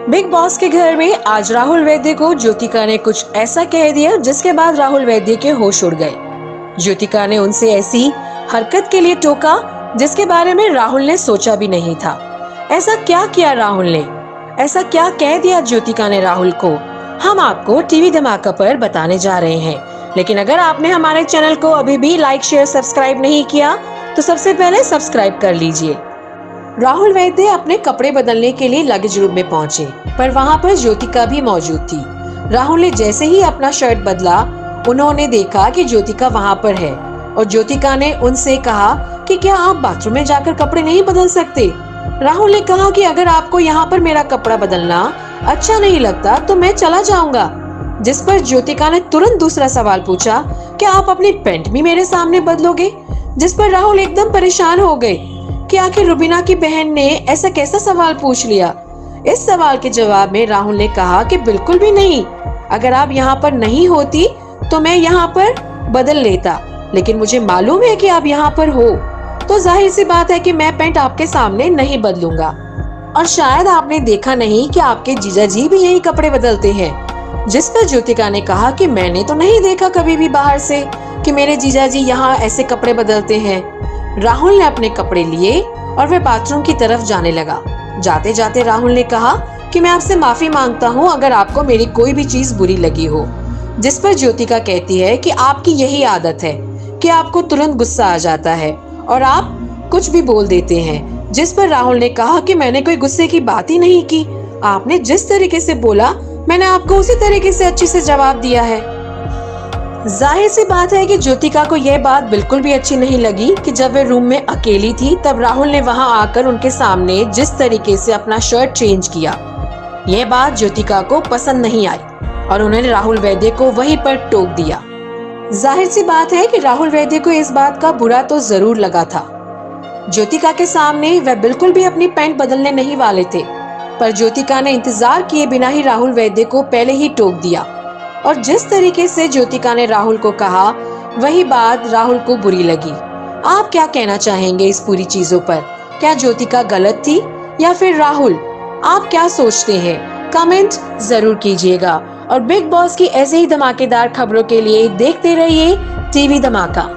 Big boss के घर में आज राहुल वैद्य को ज्योतिका ने कुछ ऐसा कह दिया जिसके बाद राहुल वैद्य के होश उड़ गए। ज्योतिका ने उनसे ऐसी हरकत के लिए टोका जिसके बारे में राहुल ने सोचा भी नहीं था। ऐसा क्या किया राहुल ने? ऐसा क्या कह दिया ज्योतिका ने राहुल को? हम आपको टीवी धमाका पर बताने जा रहे हैं। लेकिन अगर आपने हमारे चैनल को अभी भी लाइक शेयर सब्सक्राइब नहीं किया तो सबसे पहले सब्सक्राइब कर लीजिए। राहुल वैद्य अपने कपड़े बदलने के लिए लगेज रूम में पहुंचे, पर वहां पर ज्योतिका भी मौजूद थी। राहुल ने जैसे ही अपना शर्ट बदला, उन्होंने देखा कि ज्योतिका वहां पर है और ज्योतिका ने उनसे कहा कि क्या आप बाथरूम में जाकर कपड़े नहीं बदल सकते? राहुल ने कहा कि अगर आपको यहाँ पर मेरा कपड़ा बदलना अच्छा नहीं लगता तो मैं चला जाऊंगा। जिस पर ज्योतिका ने तुरंत दूसरा सवाल पूछा, क्या आप अपनी पैंट भी मेरे सामने बदलोगे? जिस पर राहुल एकदम परेशान हो गए कि आखिर रुबीना की बहन ने ऐसा कैसा सवाल पूछ लिया। इस सवाल के जवाब में राहुल ने कहा कि बिल्कुल भी नहीं, अगर आप यहाँ पर नहीं होती तो मैं यहाँ पर बदल लेता, लेकिन मुझे मालूम है कि आप यहाँ पर हो तो जाहिर सी बात है कि मैं पैंट आपके सामने नहीं बदलूंगा। और शायद आपने देखा नहीं कि आपके जीजा जी भी यही कपड़े बदलते हैं। जिस पर ज्योतिका ने कहा कि मैंने तो नहीं देखा कभी भी बाहर से कि मेरे जीजा जी यहाँ ऐसे कपड़े बदलते हैं। राहुल ने अपने कपड़े लिए और वह बाथरूम की तरफ जाने लगा। जाते जाते राहुल ने कहा कि मैं आपसे माफी मांगता हूँ अगर आपको मेरी कोई भी चीज बुरी लगी हो। जिस पर ज्योतिका कहती है कि आपकी यही आदत है कि आपको तुरंत गुस्सा आ जाता है और आप कुछ भी बोल देते हैं। जिस पर राहुल ने कहा कि मैंने कोई गुस्से की बात ही नहीं की, आपने जिस तरीके से बोला मैंने आपको उसी तरीके से अच्छे से जवाब दिया है। जाहिर सी बात है कि ज्योतिका को यह बात बिल्कुल भी अच्छी नहीं लगी कि जब वे रूम में अकेली थी तब राहुल ने वहां आकर उनके सामने जिस तरीके से अपना शर्ट चेंज किया, यह बात ज्योतिका को पसंद नहीं आई और उन्होंने राहुल वैद्य को वहीं पर टोक दिया। जाहिर सी बात है कि राहुल वैद्य को इस बात का बुरा तो जरूर लगा था। ज्योतिका के सामने वह बिल्कुल भी अपनी पैंट बदलने नहीं वाले थे, पर ज्योतिका ने इंतजार किए बिना ही राहुल वैद्य को पहले ही टोक दिया और जिस तरीके से ज्योतिका ने राहुल को कहा वही बात राहुल को बुरी लगी। आप क्या कहना चाहेंगे इस पूरी चीजों पर? क्या ज्योतिका गलत थी या फिर राहुल? आप क्या सोचते हैं? कमेंट जरूर कीजिएगा और बिग बॉस की ऐसे ही धमाकेदार खबरों के लिए देखते रहिए टीवी धमाका।